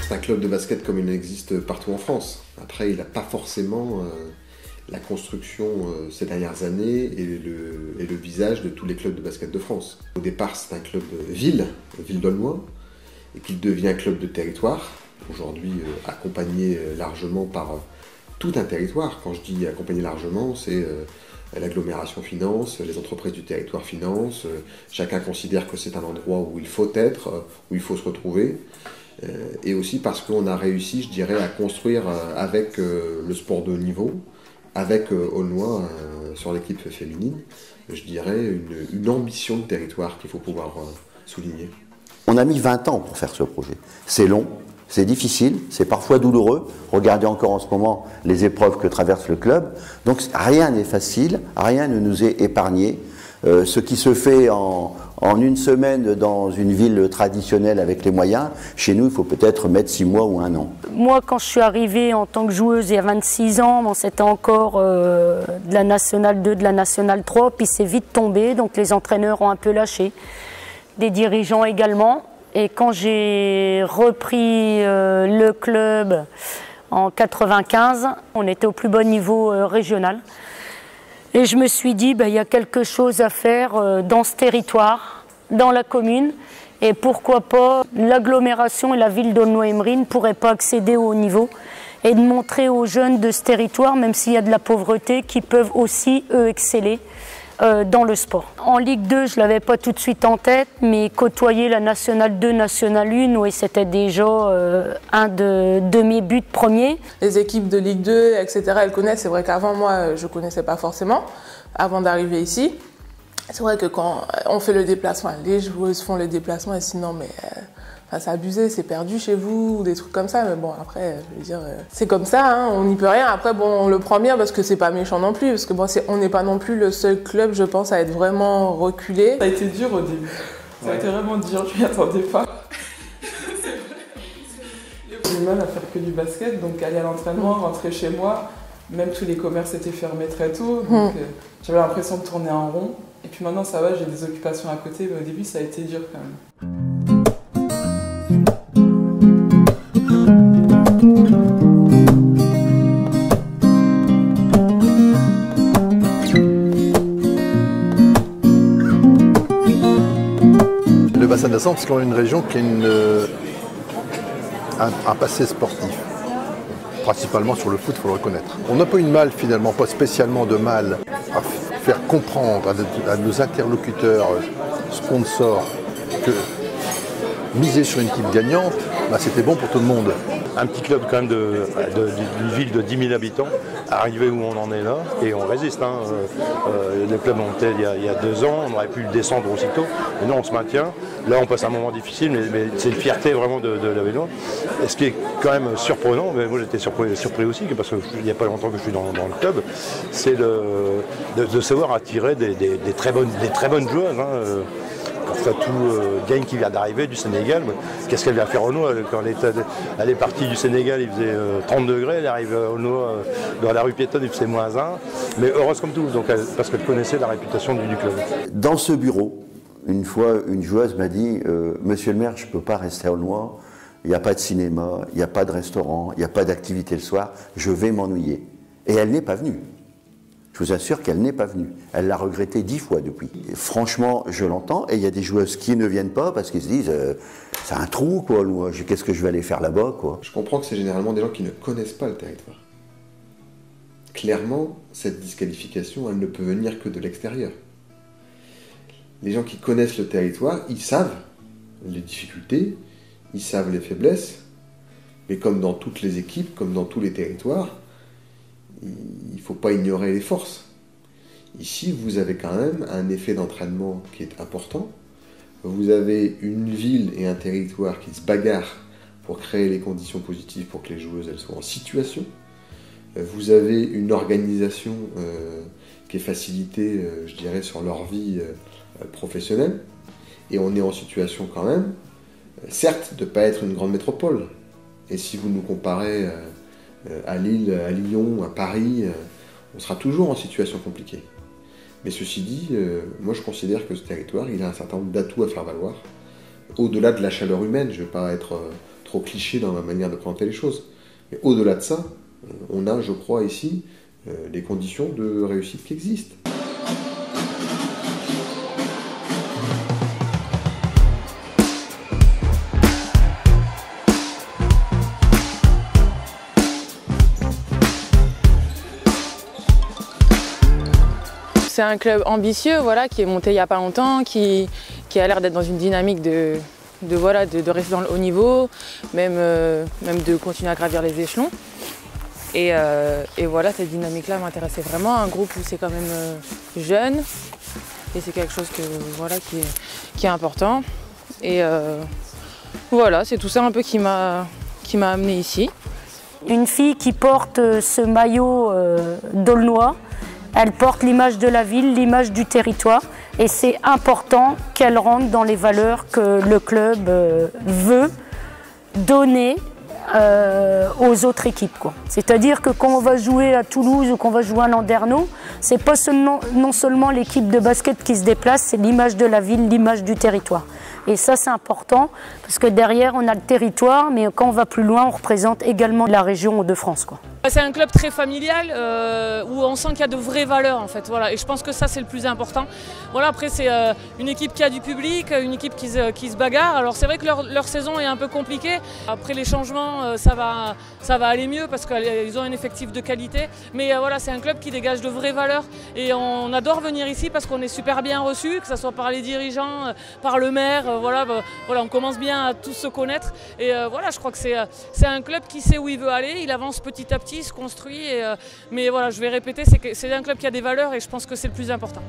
C'est un club de basket comme il existe partout en France. Après, il n'a pas forcément la construction ces dernières années et le visage de tous les clubs de basket de France. Au départ, c'est un club de ville d'Aulnois, et qu'il devient club de territoire. Aujourd'hui, accompagné largement par tout un territoire. Quand je dis accompagné largement, c'est l'agglomération finance, les entreprises du territoire finance. Chacun considère que c'est un endroit où il faut être, où il faut se retrouver. Et aussi parce qu'on a réussi, je dirais, à construire avec le sport de haut niveau, avec Aulnois sur l'équipe féminine, je dirais une ambition de territoire qu'il faut pouvoir souligner. On a mis 20 ans pour faire ce projet. C'est long, c'est difficile, c'est parfois douloureux. Regardez encore en ce moment les épreuves que traverse le club. Donc rien n'est facile, rien ne nous est épargné. Ce qui se fait en une semaine dans une ville traditionnelle avec les moyens, chez nous, il faut peut-être mettre 6 mois ou 1 an. Moi, quand je suis arrivée en tant que joueuse il y a 26 ans, bon, c'était encore de la Nationale 2, de la Nationale 3, puis c'est vite tombé, donc les entraîneurs ont un peu lâché. Des dirigeants également. Et quand j'ai repris le club en 95, on était au plus bas niveau régional. Et je me suis dit, il y a quelque chose à faire dans ce territoire, dans la commune. Et pourquoi pas, l'agglomération et la ville d'Aulnois-Aymeries ne pourraient pas accéder au haut niveau et de montrer aux jeunes de ce territoire, même s'il y a de la pauvreté, qu'ils peuvent aussi, eux, exceller dans le sport. En Ligue 2, je ne l'avais pas tout de suite en tête, mais côtoyer la Nationale 2, Nationale 1, oui, c'était déjà un de mes buts premiers. Les équipes de Ligue 2, etc., elles connaissent. C'est vrai qu'avant, moi, je ne connaissais pas forcément, avant d'arriver ici. C'est vrai que quand on fait le déplacement, les joueuses font le déplacement et sinon, mais c'est abusé, c'est perdu chez vous, ou des trucs comme ça. Mais bon, après, je veux dire, c'est comme ça, hein, on n'y peut rien. Après, bon, on le prend bien parce que c'est pas méchant non plus, parce que bon, on n'est pas non plus le seul club, je pense, à être vraiment reculé. Ça a été dur au début. Ça a été vraiment dur, je m'y attendais pas. J'ai du mal à faire que du basket, donc aller à l'entraînement, rentrer chez moi, même tous les commerces étaient fermés très tôt, donc j'avais l'impression de tourner en rond. Et puis maintenant ça va, j'ai des occupations à côté, mais au début ça a été dur quand même. Le bassin de la Sambre, c'est quand même une région qui a un passé sportif. Principalement sur le foot, il faut le reconnaître. On n'a pas eu de mal, finalement, pas spécialement de mal à faire comprendre à nos interlocuteurs, sponsors, que miser sur une équipe gagnante, c'était bon pour tout le monde. Un petit club quand même d'une ville de 10 000 habitants, arrivé où on en est là, et on résiste. Hein. Le club montait il y a 2 ans, on aurait pu le descendre aussitôt, mais non, on se maintient. Là, on passe un moment difficile, mais c'est une fierté vraiment de la vélo. Et ce qui est quand même surprenant, mais moi j'étais surpris aussi, parce qu'il n'y a pas longtemps que je suis dans le club, c'est de savoir attirer des très bonnes joueuses. Hein. Fatou Gagne qui vient d'arriver du Sénégal, qu'est-ce qu'elle vient faire au Aulnois? Quand elle est partie du Sénégal, il faisait 30 degrés, elle arrive au Aulnois dans la rue piétonne, il faisait -1, mais heureuse comme tout, donc parce qu'elle connaissait la réputation du club. Dans ce bureau, une fois, une joueuse m'a dit Monsieur le maire, je ne peux pas rester à Aulnois, il n'y a pas de cinéma, il n'y a pas de restaurant, il n'y a pas d'activité le soir, je vais m'ennuyer. Et elle n'est pas venue. Je vous assure qu'elle n'est pas venue. Elle l'a regretté 10 fois depuis. Et franchement, je l'entends. Et il y a des joueuses qui ne viennent pas parce qu'ils se disent c'est un trou, quoi. Qu'est-ce que je vais aller faire là-bas, quoi. Je comprends que c'est généralement des gens qui ne connaissent pas le territoire. Clairement, cette disqualification, elle ne peut venir que de l'extérieur. Les gens qui connaissent le territoire, ils savent les difficultés, ils savent les faiblesses. Mais comme dans toutes les équipes, comme dans tous les territoires, il ne faut pas ignorer les forces. Ici, vous avez quand même un effet d'entraînement qui est important. Vous avez une ville et un territoire qui se bagarrent pour créer les conditions positives pour que les joueuses elles soient en situation. Vous avez une organisation qui est facilitée, je dirais, sur leur vie professionnelle. Et on est en situation quand même, certes, de ne pas être une grande métropole. Et si vous nous comparez à Lille, à Lyon, à Paris, on sera toujours en situation compliquée. Mais ceci dit, moi je considère que ce territoire, il a un certain nombre d'atouts à faire valoir. Au-delà de la chaleur humaine, je ne vais pas être trop cliché dans ma manière de présenter les choses. Mais au-delà de ça, on a, je crois, ici, les conditions de réussite qui existent. C'est un club ambitieux, voilà, qui est monté il n'y a pas longtemps, qui a l'air d'être dans une dynamique de rester dans le haut niveau, même de continuer à gravir les échelons. Et voilà, cette dynamique-là m'intéressait vraiment. Un groupe où c'est quand même jeune, et c'est quelque chose voilà, qui est important. Et voilà, c'est tout ça un peu qui m'a amené ici. Une fille qui porte ce maillot d'Aulnois, elle porte l'image de la ville, l'image du territoire, et c'est important qu'elle rentre dans les valeurs que le club veut donner aux autres équipes. C'est-à-dire que quand on va jouer à Toulouse ou qu'on va jouer à Landerneau, c'est pas non seulement l'équipe de basket qui se déplace, c'est l'image de la ville, l'image du territoire. Et ça, c'est important, parce que derrière, on a le territoire, mais quand on va plus loin, on représente également la région de France. C'est un club très familial où on sent qu'il y a de vraies valeurs en fait. Voilà. Et je pense que ça c'est le plus important. Voilà, après c'est une équipe qui a du public, une équipe qui se bagarre. Alors c'est vrai que leur saison est un peu compliquée. Après les changements ça va aller mieux parce qu'ils ont un effectif de qualité. Mais voilà, c'est un club qui dégage de vraies valeurs et on adore venir ici parce qu'on est super bien reçus, que ce soit par les dirigeants, par le maire. Voilà, on commence bien à tous se connaître. Et voilà, je crois que c'est un club qui sait où il veut aller. Il avance petit à petit, se construit, mais voilà, je vais répéter, c'est un club qui a des valeurs et je pense que c'est le plus important.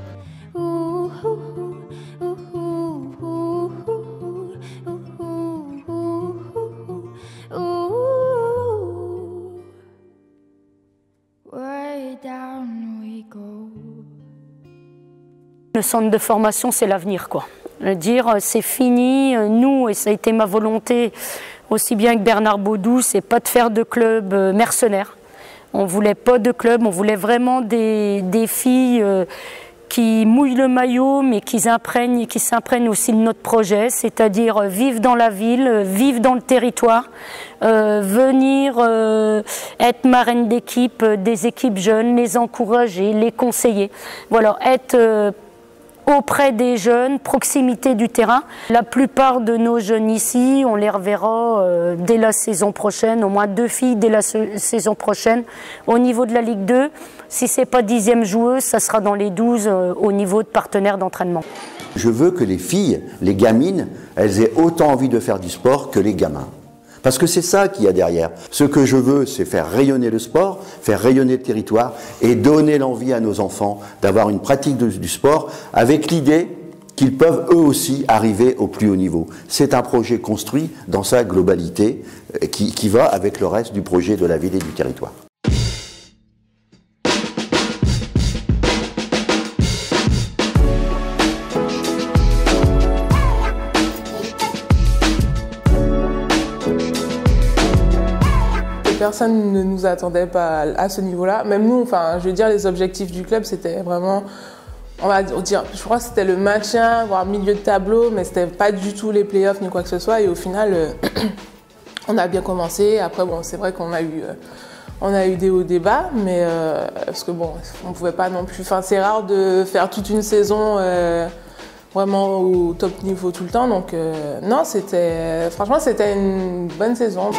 Le centre de formation, c'est l'avenir, quoi. Dire c'est fini, nous, et ça a été ma volonté aussi bien que Bernard Baudou, c'est pas de faire de club mercenaires. On voulait pas de club, on voulait vraiment des filles qui mouillent le maillot, mais qui s'imprègnent aussi de notre projet, c'est-à-dire vivre dans la ville, vivre dans le territoire, venir être marraine d'équipe, des équipes jeunes, les encourager, les conseiller. Voilà, être auprès des jeunes, proximité du terrain. La plupart de nos jeunes ici, on les reverra dès la saison prochaine, au moins 2 filles dès la saison prochaine. Au niveau de la Ligue 2, si ce n'est pas 10e joueuse, ça sera dans les 12 au niveau de partenaires d'entraînement. Je veux que les filles, les gamines, elles aient autant envie de faire du sport que les gamins. Parce que c'est ça qu'il y a derrière. Ce que je veux, c'est faire rayonner le sport, faire rayonner le territoire et donner l'envie à nos enfants d'avoir une pratique du sport avec l'idée qu'ils peuvent eux aussi arriver au plus haut niveau. C'est un projet construit dans sa globalité qui va avec le reste du projet de la ville et du territoire. Personne ne nous attendait pas à ce niveau-là. Même nous, enfin, je veux dire, les objectifs du club, c'était vraiment, on va dire, je crois que c'était le maintien, voire milieu de tableau, mais c'était pas du tout les playoffs ni quoi que ce soit. Et au final, on a bien commencé. Après, bon, c'est vrai qu'on a eu des hauts, des bas, mais parce que bon, on pouvait pas non plus. Enfin, c'est rare de faire toute une saison vraiment au top niveau tout le temps. Donc non, franchement, c'était une bonne saison.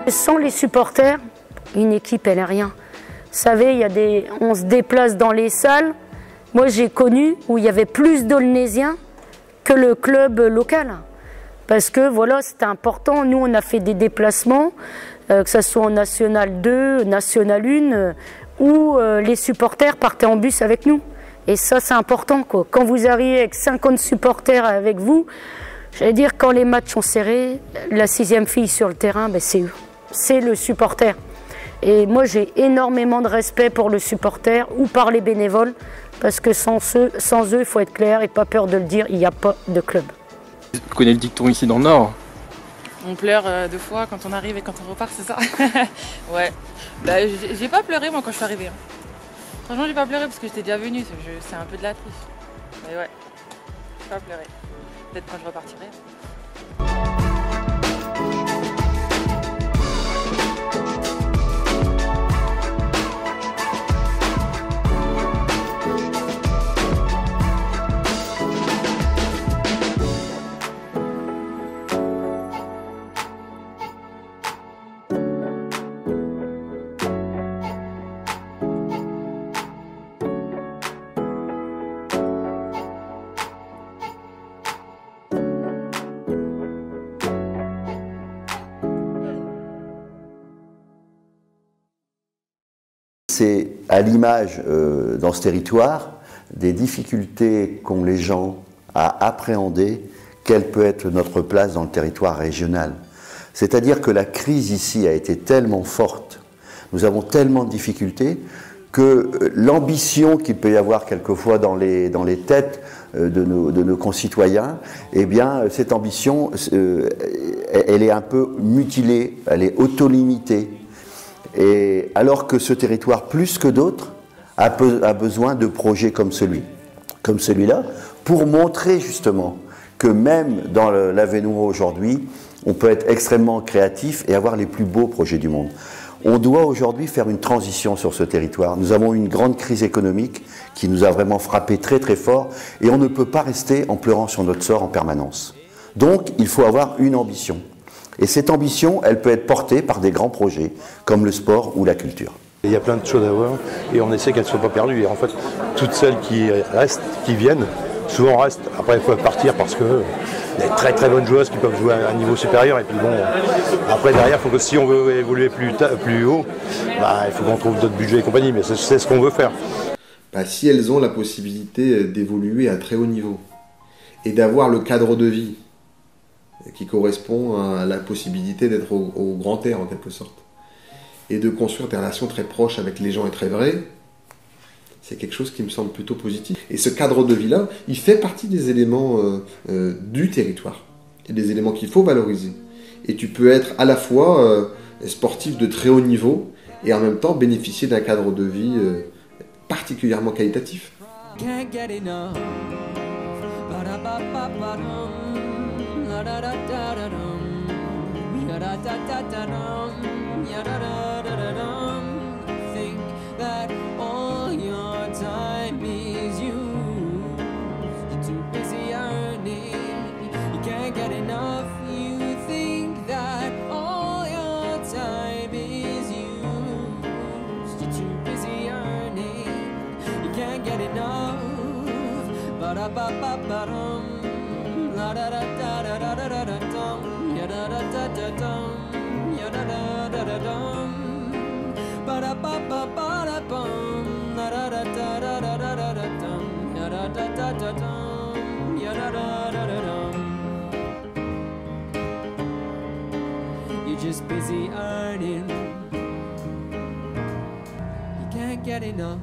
Sans les supporters, une équipe, elle n'est rien. Vous savez, on se déplace dans les salles. Moi, j'ai connu où il y avait plus d'Aulnaisiens que le club local. Parce que, voilà, c'était important. Nous, on a fait des déplacements, que ce soit en National 2, National 1, où les supporters partaient en bus avec nous. Et ça, c'est important, quoi. Quand vous arrivez avec 50 supporters avec vous, j'allais dire, quand les matchs sont serrés, la 6e fille sur le terrain, ben, c'est eux. C'est le supporter. Et moi, j'ai énormément de respect pour le supporter ou par les bénévoles, parce que sans eux, il faut être clair et pas peur de le dire, il n'y a pas de club. Vous connaissez le dicton ici dans le Nord? On pleure 2 fois quand on arrive et quand on repart, c'est ça? Ouais. Bah, j'ai pas pleuré moi quand je suis arrivée. Hein. Franchement, j'ai pas pleuré parce que j'étais déjà venue, c'est un peu de la triche. Mais ouais, j'ai pas pleuré. Peut-être quand je repartirai. C'est à l'image, dans ce territoire, des difficultés qu'ont les gens à appréhender quelle peut être notre place dans le territoire régional. C'est-à-dire que la crise ici a été tellement forte, nous avons tellement de difficultés, que l'ambition qu'il peut y avoir quelquefois dans les têtes de nos concitoyens, eh bien, cette ambition, elle est un peu mutilée, elle est auto-limitée. Et alors que ce territoire, plus que d'autres, a besoin de projets comme celui-là, pour montrer justement que même dans l'Avesnois aujourd'hui, on peut être extrêmement créatif et avoir les plus beaux projets du monde. On doit aujourd'hui faire une transition sur ce territoire. Nous avons eu une grande crise économique qui nous a vraiment frappé très très fort et on ne peut pas rester en pleurant sur notre sort en permanence. Donc il faut avoir une ambition. Et cette ambition, elle peut être portée par des grands projets, comme le sport ou la culture. Il y a plein de choses à voir et on essaie qu'elles ne soient pas perdues. Et en fait, toutes celles qui restent, qui viennent, souvent restent. Après, elles peuvent partir parce qu'il y a de très très bonnes joueuses qui peuvent jouer à un niveau supérieur. Et puis bon, après derrière, faut que si on veut évoluer plus haut, il faut qu'on trouve d'autres budgets et compagnie. Mais c'est ce qu'on veut faire. Si elles ont la possibilité d'évoluer à très haut niveau et d'avoir le cadre de vie qui correspond à la possibilité d'être au grand air en quelque sorte, et de construire des relations très proches avec les gens et très vraies, c'est quelque chose qui me semble plutôt positif. Et ce cadre de vie-là, il fait partie des éléments du territoire, et des éléments qu'il faut valoriser. Et tu peux être à la fois sportif de très haut niveau, et en même temps bénéficier d'un cadre de vie particulièrement qualitatif. Think that all your time is used. You're too busy earning, you can't get enough. You think that all your time is used. You're too busy earning, you can't get enough. Ba-da-ba-ba-ba-dum, la-da-da-da-da-da-da-da-dum, ya-da-da-da-da-dum, ya-da-da-da-da-dum, ba-da-ba-ba-ba-da-bum, la-da-da-da-da-da-da-da-dum, ya-da-da-da-da-dum, ya-da-da-da-da-dum. You're just busy earning, you can't get enough.